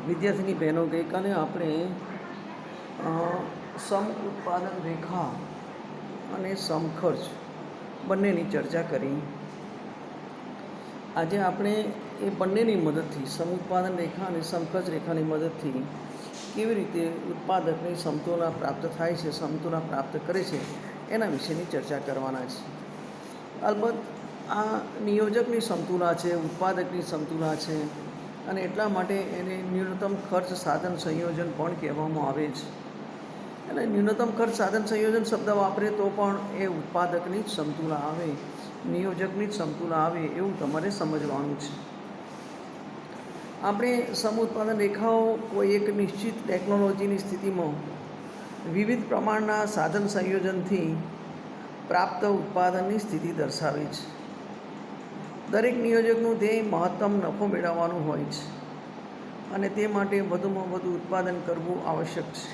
વિદ્યાર્થીની બહેનો, ગઈકાલે આપણે સમ ઉત્પાદન રેખા અને સમખર્ચ બંનેની ચર્ચા કરી. આજે આપણે એ બંનેની મદદથી, સમ ઉત્પાદન રેખા અને સમખર્ચ રેખાની મદદથી કેવી રીતે ઉત્પાદકની સમતુલા પ્રાપ્ત થાય છે, સમતુલા પ્રાપ્ત કરે છે, એના વિશેની ચર્ચા કરવાના છે. અલબત્ત આ નિયોજકની સમતુલા છે, ઉત્પાદકની સમતુલા છે, અને એટલા માટે એને ન્યૂનતમ ખર્ચ સાધન સંયોજન પણ કહેવામાં આવે છે. એટલે ન્યૂનતમ ખર્ચ સાધન સંયોજન શબ્દ વાપરે તો પણ એ ઉત્પાદકની જ સમતુલા આવે, નિયોજકની જ સમતુલા આવે એવું તમારે સમજવાનું છે. આપણે સમ ઉત્પાદન રેખાઓ કોઈ એક નિશ્ચિત ટેકનોલોજીની સ્થિતિમાં વિવિધ પ્રમાણના સાધન સંયોજનથી પ્રાપ્ત ઉત્પાદનની સ્થિતિ દર્શાવે છે. દરેક નિયોજકનું ધ્યેય મહત્તમ નફો મેળવવાનું હોય છે, અને તે માટે વધુમાં વધુ ઉત્પાદન કરવું આવશ્યક છે.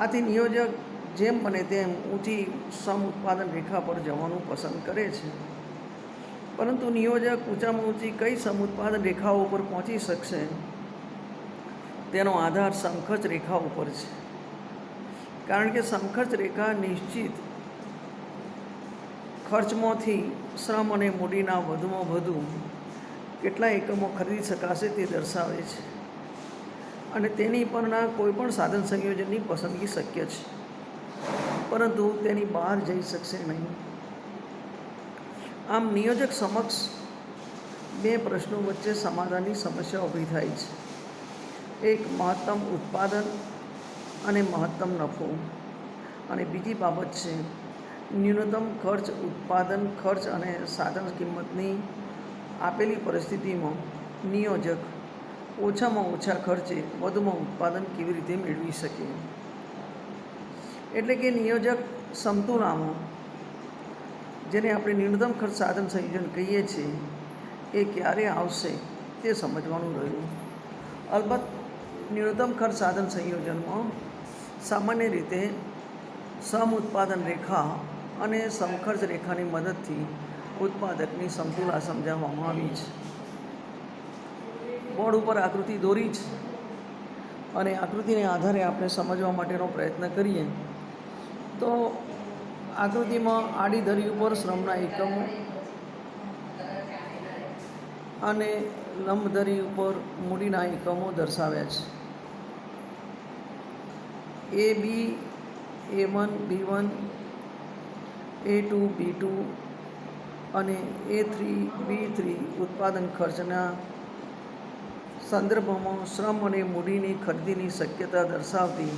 આથી નિયોજક જેમ બને તેમ ઊંચી સમ ઉત્પાદન રેખા પર જવાનું પસંદ કરે છે. પરંતુ નિયોજક ઊંચામાં ઊંચી કઈ સમ ઉત્પાદન રેખાઓ ઉપર પહોંચી શકશે તેનો આધાર સમખર્ચ રેખા ઉપર છે. કારણ કે સમખર્ચ રેખા નિશ્ચિત ખર્ચમાંથી શ્રમ અને મૂડીના વધુમાં વધુ કેટલા એકમો ખરીદી શકાશે તે દર્શાવે છે, અને તેની પરના કોઈપણ સાધન સંયોજનની પસંદગી શક્ય છે, પરંતુ તેની બહાર જઈ શકશે નહીં. આમ નિયોજક સમક્ષ બે પ્રશ્નો વચ્ચે સમાધાનની સમસ્યા ઊભી થાય છે. એક મહત્તમ ઉત્પાદન અને મહત્તમ નફો, અને બીજી બાબત છે ન્યૂનતમ ખર્ચ, ઉત્પાદન ખર્ચ અને સાધન કિંમતની આપેલી પરિસ્થિતિમાં નિયોજક ઓછામાં ઓછા ખર્ચે વધુમાં ઉત્પાદન કેવી રીતે મેળવી શકે. એટલે કે નિયોજક સમતુલામાં, જેને આપણે ન્યૂનતમ ખર્ચ સાધન સંયોજન કહીએ છીએ, એ ક્યારે આવશે તે સમજવાનું રહ્યું. અલબત્ત ન્યૂનતમ ખર્ચ સાધન સંયોજનમાં સામાન્ય રીતે સમ ઉત્પાદન રેખા અને સમખર્ચ રેખાની મદદથી ઉત્પાદકની સમતુલા સમજાવવામાં આવી છે. બોર્ડ ઉપર આકૃતિ દોરી છે, અને આકૃતિને આધારે આપણે સમજવા માટેનો પ્રયત્ન કરીએ તો આકૃતિમાં આડી ધરી ઉપર શ્રમના એકમો અને લંબ ધરી ઉપર મૂડીના એકમો દર્શાવ્યા છે. A B, A1 B1, A2 B2 અને A3 B3 ઉત્પાદન ખર્ચના સંદર્ભમાં શ્રમ અને મૂડીની ખરીદીની શક્યતા દર્શાવતી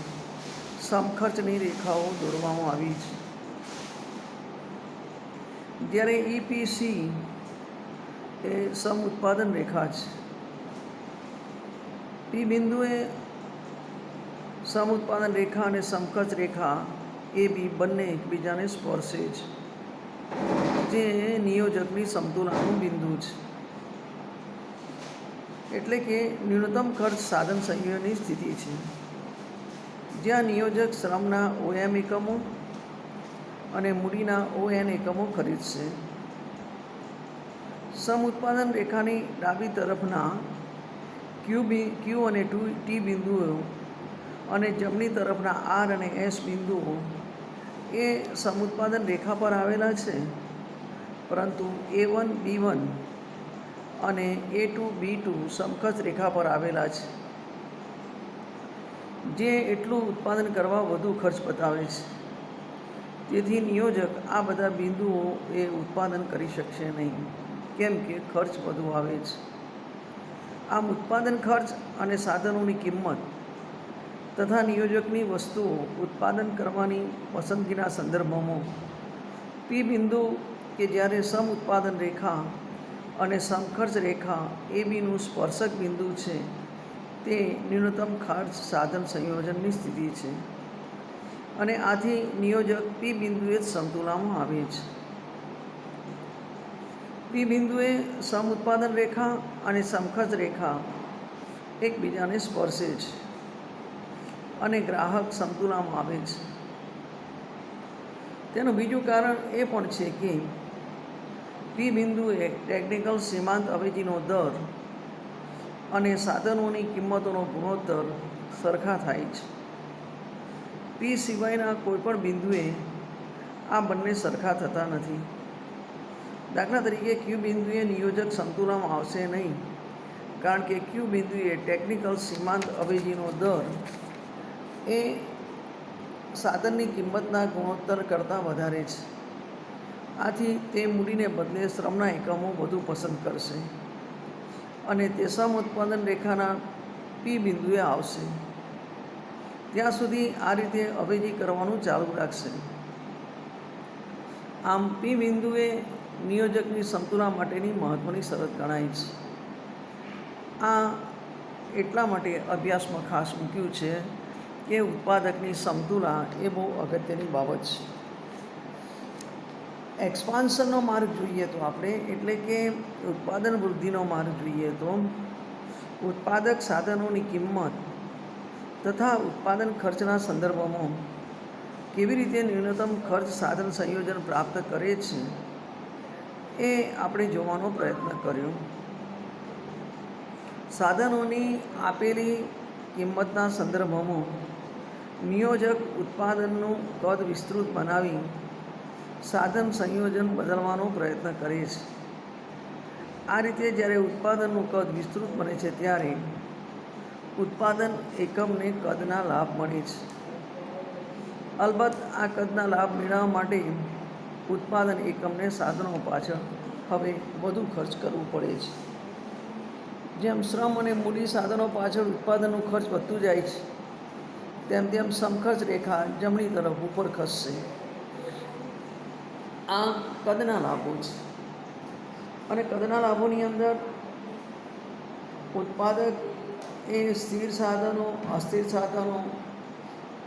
સમખર્ચની રેખાઓ દોરવામાં આવી છે. જ્યારે EPC એ સમ ઉત્પાદન રેખા છે. પી બિંદુએ સમ ઉત્પાદન રેખા અને સમખર્ચ રેખા એ બી બંને એકબીજાને સ્પર્શે છે, જે નિયોજકની સમતુલાનું બિંદુ છે. એટલે કે ન્યૂનતમ ખર્ચ સાધન સંયોજનની સ્થિતિ છે, જ્યાં નિયોજક શ્રમના OM એકમો અને મૂડીના ON એકમો ખરીદશે. સમ ઉત્પાદન રેખાની ડાબી તરફના ક્યુ અને ટી બિંદુઓ અને જમણી તરફના આર અને એસ બિંદુઓ એ સમ ઉત્પાદન રેખા પર આવેલા છે, પરંતુ A1 B1 અને A2 B2 સમખર્ચ રેખા પર આવેલા છે, જે એટલું ઉત્પાદન કરવા વધુ ખર્ચ બતાવે છે. તેથી નિયોજક આ બધા બિંદુઓ એ ઉત્પાદન કરી શકશે નહીં, કેમ કે ખર્ચ વધુ આવે છે. આમ ઉત્પાદન ખર્ચ અને સાધનોની કિંમત તથા નિયોજકની વસ્તુઓ ઉત્પાદન કરવાની પસંદગીના સંદર્ભમાં પી બિંદુ, કે જ્યારે સમ ઉત્પાદન રેખા અને સમખર્ચ રેખા એ બીનું સ્પર્શક બિંદુ છે, તે ન્યૂનતમ ખર્ચ સાધન સંયોજનની સ્થિતિ છે, અને આથી નિયોજક પી બિંદુએ જ સમતુલામાં આવે છે. પી બિંદુએ સમ ઉત્પાદન રેખા અને સમખર્ચ રેખા એકબીજાને સ્પર્શે છે, અને ગ્રાહક સમતુલામાં આવે છે. તેનું બીજું કારણ એ પણ છે કે પી બિંદુએ ટેકનિકલ સીમાંત અવેજીનો દર અને સાધનોની કિંમતોનો ગુણોત્તર સરખા થાય છે. પી સિવાયના કોઈપણ બિંદુએ આ બંને સરખા થતા નથી. દાખલા તરીકે ક્યુ બિંદુએ નિયોજક સંતુલનમાં આવશે નહીં, કારણ કે ક્યુ બિંદુએ ટેકનિકલ સીમાંત અવેજીનો દર એ સાધનની કિંમતના ગુણોત્તર કરતાં વધારે છે. આથી તે મૂડીને બદલે શ્રમના એકમો વધુ પસંદ કરશે અને તે સમ ઉત્પાદન રેખાના પી બિંદુએ આવશે. ત્યાં સુધી આ રીતે અવેજી કરવાનું ચાલુ રાખશે. આમ પી બિંદુએ નિયોજકની સમતુલા માટેની મહત્ત્વની શરત ગણાય છે. આ એટલા માટે અભ્યાસમાં ખાસ મૂક્યું છે કે ઉત્પાદકની સમતુલા એ બહુ અગત્યની બાબત છે. એક્સપાન્શનનો માર્ગ જોઈએ તો આપણે, એટલે કે ઉત્પાદન વૃદ્ધિનો માર્ગ જોઈએ તો ઉત્પાદક સાધનોની કિંમત તથા ઉત્પાદન ખર્ચના સંદર્ભમાં કેવી રીતે ન્યૂનતમ ખર્ચ સાધન સંયોજન પ્રાપ્ત કરે છે એ આપણે જોવાનો પ્રયત્ન કર્યો. સાધનોની આપેલી કિંમતના સંદર્ભમાં નિયોજક ઉત્પાદનનું કદ વિસ્તૃત બનાવી સાધન સંયોજન બદલવાનો પ્રયત્ન કરે છે. આ રીતે જ્યારે ઉત્પાદનનું કદ વિસ્તૃત બને છે ત્યારે ઉત્પાદન એકમને કદના લાભ મળે છે. અલબત્ત આ કદના લાભ મેળવવા માટે ઉત્પાદન એકમને સાધનો પાછળ હવે વધુ ખર્ચ કરવું પડે છે. જેમ શ્રમ અને મૂડી સાધનો પાછળ ઉત્પાદનનો ખર્ચ વધતું જાય છે, તેમ તેમ સમખર્ચ રેખા જમણી તરફ ઉપર ખસશે. આ કદના લાભો છે. અને કદના લાભોની અંદર ઉત્પાદક એ સ્થિર સાધનો, અસ્થિર સાધનો,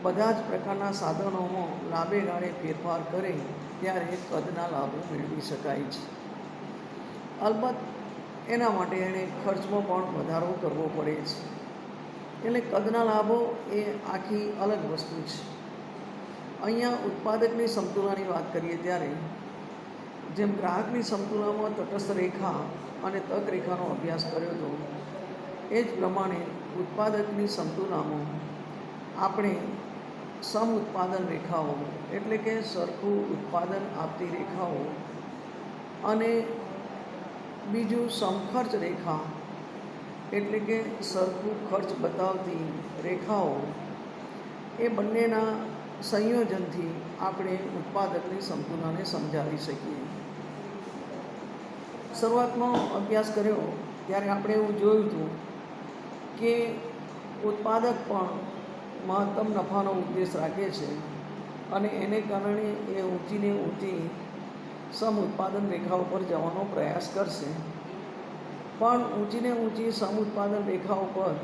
બધા જ પ્રકારના સાધનોમાં લાંબે ગાળે ફેરફાર કરે ત્યારે કદના લાભો મેળવી શકાય છે. અલબત્ત એના માટે એણે ખર્ચમાં પણ વધારો કરવો પડે છે. એટલે કદના લાભો એ આખી અલગ વસ્તુ છે. અહીંયા ઉત્પાદકની સમતુલાની વાત કરીએ ત્યારે જેમ ગ્રાહકની સમતુલામાં તટસ્થ રેખા અને તક રેખાનો અભ્યાસ કર્યો હતો, એ જ પ્રમાણે ઉત્પાદકની સમતુલામાં આપણે સમ ઉત્પાદન રેખાઓ, એટલે કે સરખું ઉત્પાદન આપતી રેખાઓ, અને બીજું સમખર્ચ રેખા, એટલે કે સરખું ખર્ચ બતાવતી રેખાઓ, એ બંનેના સંયોજનથી આપણે ઉત્પાદકની સમતુલાને સમજાવી શકીએ. શરૂઆતમાં અભ્યાસ કર્યો ત્યારે આપણે એવું જોયું હતું કે ઉત્પાદક પણ મહત્તમ નફાનો ઉદ્દેશ રાખે છે અને એને કારણે એ ઊંચીને ઊંચી સમ ઉત્પાદન રેખાઓ પર જવાનો પ્રયાસ કરશે. પણ ઊંચીને ઊંચી સમ ઉત્પાદન રેખાઓ પર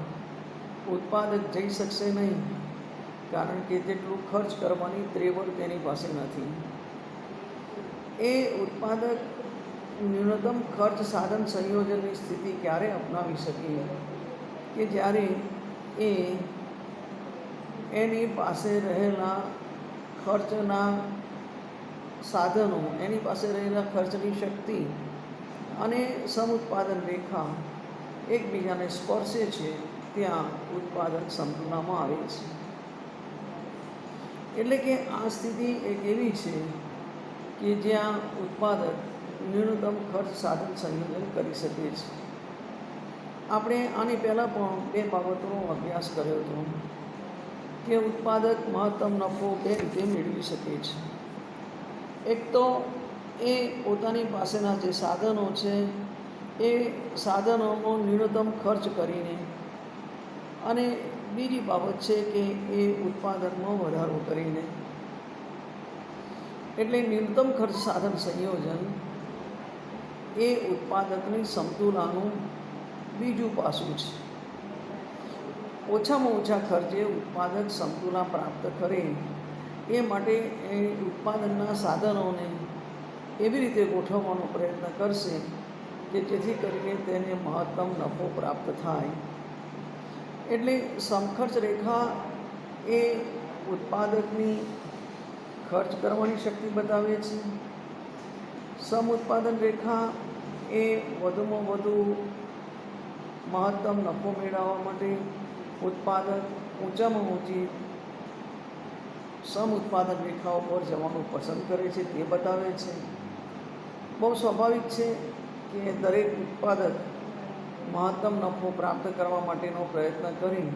ઉત્પાદક જઈ શકશે નહીં, કારણ કે તેટલું ખર્ચ કરવાની ત્રેવડ તેની પાસે નથી. એ ઉત્પાદક ન્યૂનતમ ખર્ચ સાધન સંયોજનની સ્થિતિ ક્યારે અપનાવી શકીએ કે જ્યારે એ એની પાસે રહેલા ખર્ચના સાધનો, એની પાસે રહેલા ખર્ચની શક્તિ અને સમઉત્પાદન રેખા એકબીજાને સ્પર્શે છે, ત્યાં ઉત્પાદન સમતુલામાં આવે છે. એટલે કે આ સ્થિતિ એક એવી છે કે જ્યાં ઉત્પાદક ન્યૂનતમ ખર્ચ સાધન સંયોજન કરી શકે છે. આપણે આની પહેલાં પણ બે બાબતોનો અભ્યાસ કર્યો હતો કે ઉત્પાદક મહત્તમ નફો બે રીતે મેળવી શકે છે. એક તો એ પોતાની પાસેના જે સાધનો છે એ સાધનોનો ન્યૂનતમ ખર્ચ કરીને, અને બીજી બાબત છે કે એ ઉત્પાદનમાં વધારો કરીને. એટલે ન્યૂનતમ ખર્ચ સાધન સંયોજન એ ઉત્પાદકની સમતુલાનું બીજું પાસું છે. ઓછામાં ઓછા ખર્ચે ઉત્પાદક સમતુલા પ્રાપ્ત કરે એ માટે એ ઉત્પાદનના સાધનોને એવી રીતે ગોઠવવાનો પ્રયત્ન કરશે કે જેથી કરીને તેને મહત્તમ નફો પ્રાપ્ત થાય. એટલે સમખર્ચ રેખા એ ઉત્પાદકની ખર્ચ કરવાની શક્તિ બતાવે છે. સમ ઉત્પાદન રેખા એ વધુમાં વધુ મહત્તમ નફો મેળવવા માટે ઉત્પાદક ઊંચામાં ઊંચી સમ ઉત્પાદન રેખાઓ પર જવાનું પસંદ કરે છે તે બતાવે છે. બહુ સ્વાભાવિક છે કે દરેક ઉત્પાદક મહત્તમ નફો પ્રાપ્ત કરવા માટેનો પ્રયત્ન કરી,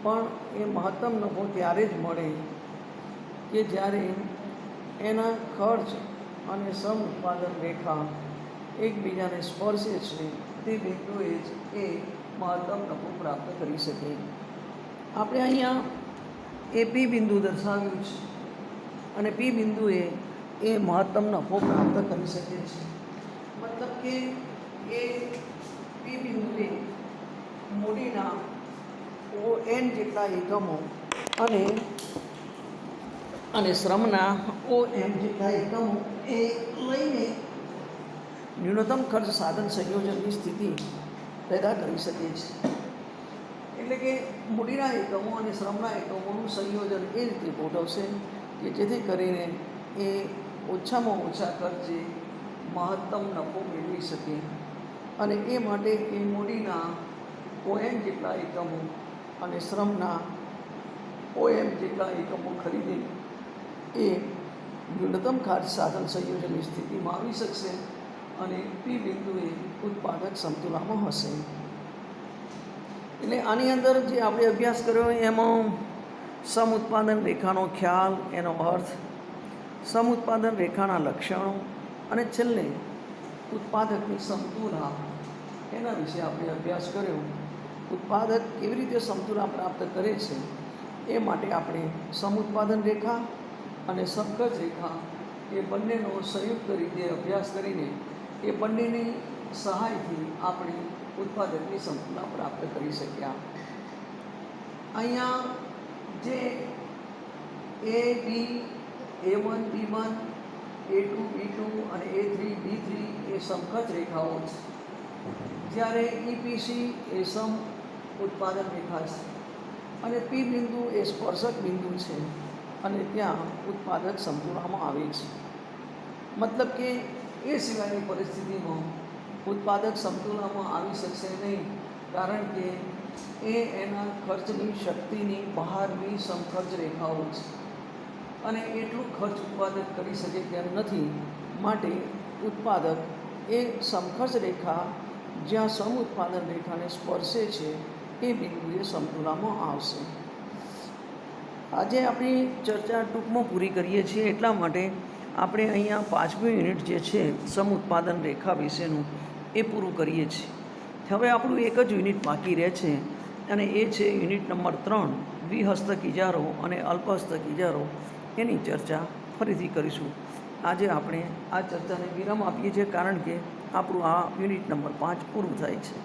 પણ એ મહત્તમ નફો ત્યારે જ મળે કે જ્યારે એના ખર્ચ અને સમ ઉત્પાદન રેખા એકબીજાને સ્પર્શે છે. તે બિંદુએ જ એ મહત્તમ નફો પ્રાપ્ત કરી શકે. આપણે અહીંયા એ પી બિંદુ દર્શાવ્યું છે અને પી બિંદુએ એ મહત્તમ નફો પ્રાપ્ત કરી શકે છે. મતલબ કે એ પી બિંદુએ મૂડીના ON જેટલા એકમો અને શ્રમના OM જેટલા એકમો એ લઈને ન્યૂનતમ ખર્ચ સાધન સંયોજનની સ્થિતિ પેદા કરી શકે છે. એટલે કે મૂડીના એકમો અને શ્રમના એકમોનું સંયોજન એ રીતે ગોઠવશે કે જેથી કરીને એ ઓછામાં ઓછા ખર્ચે મહત્તમ નફો મેળવી શકે, અને એ માટે એ મૂડીના ON જેટલા એકમો અને શ્રમના OM જેટલા એકમો ખરીદીને એ ન્યૂનતમ ખર્ચ સાધન સંયોજનની સ્થિતિમાં આવી શકશે અને પી બિંદુએ ઉત્પાદક સમતુલામાં હશે. એટલે આની અંદર જે આપણે અભ્યાસ કર્યો એમાં સમ ઉત્પાદન રેખાનો ખ્યાલ, એનો અર્થ, સમ ઉત્પાદન રેખાના લક્ષણો અને છેલ્લે ઉત્પાદકની સમતુલા, એના વિશે આપણે અભ્યાસ કર્યો. ઉત્પાદક કેવી રીતે સમતુલા પ્રાપ્ત કરે છે એ માટે આપણે સમ ઉત્પાદન રેખા અને સમકક્ષ રેખા એ બંનેનો સંયુક્ત રીતે અભ્યાસ કરીને એ બંનેની સહાયથી આપણે ઉત્પાદકની સમતુલા પ્રાપ્ત કરી શક્યા. અહીંયા જે A, B, A1, B1, A2, B2 અને A3, B3 એ સમકક્ષ રેખાઓ છે, જ્યારે EPC એ સમ ઉત્પાદન રેખા છે અને પી બિંદુ એ સ્પર્શક બિંદુ છે અને ત્યાં ઉત્પાદક સમતુલામાં આવે છે. મતલબ કે એ સિવાયની પરિસ્થિતિમાં ઉત્પાદક સમતુલામાં આવી શકશે નહીં, કારણ કે એ એના ખર્ચની શક્તિની બહારની સમખર્ચ રેખાઓ છે અને એટલું ખર્ચ ઉત્પાદક કરી શકે તેમ નથી. માટે ઉત્પાદક એ સમખર્ચ રેખા જ્યાં સમ ઉત્પાદન રેખાને સ્પર્શે છે એ બિંદુએ સમતુલામાં આવશે. આજે આપણી ચર્ચા ટૂંકમાં પૂરી કરીએ છીએ, એટલા માટે આપણે અહીંયા 5મું યુનિટ જે છે સમ ઉત્પાદન રેખા વિશેનું એ પૂરું કરીએ છીએ. હવે આપણું એક જ યુનિટ બાકી રહે છે અને એ છે યુનિટ નંબર 3, દ્વિહસ્તક ઇજારો અને અલ્પહસ્તક ઇજારો. એની ચર્ચા ફરીથી કરીશું. આજે આપણે આ ચર્ચાને વિરામ આપીએ છીએ, કારણ કે આપણું આ યુનિટ નંબર 5 પૂરું થાય છે.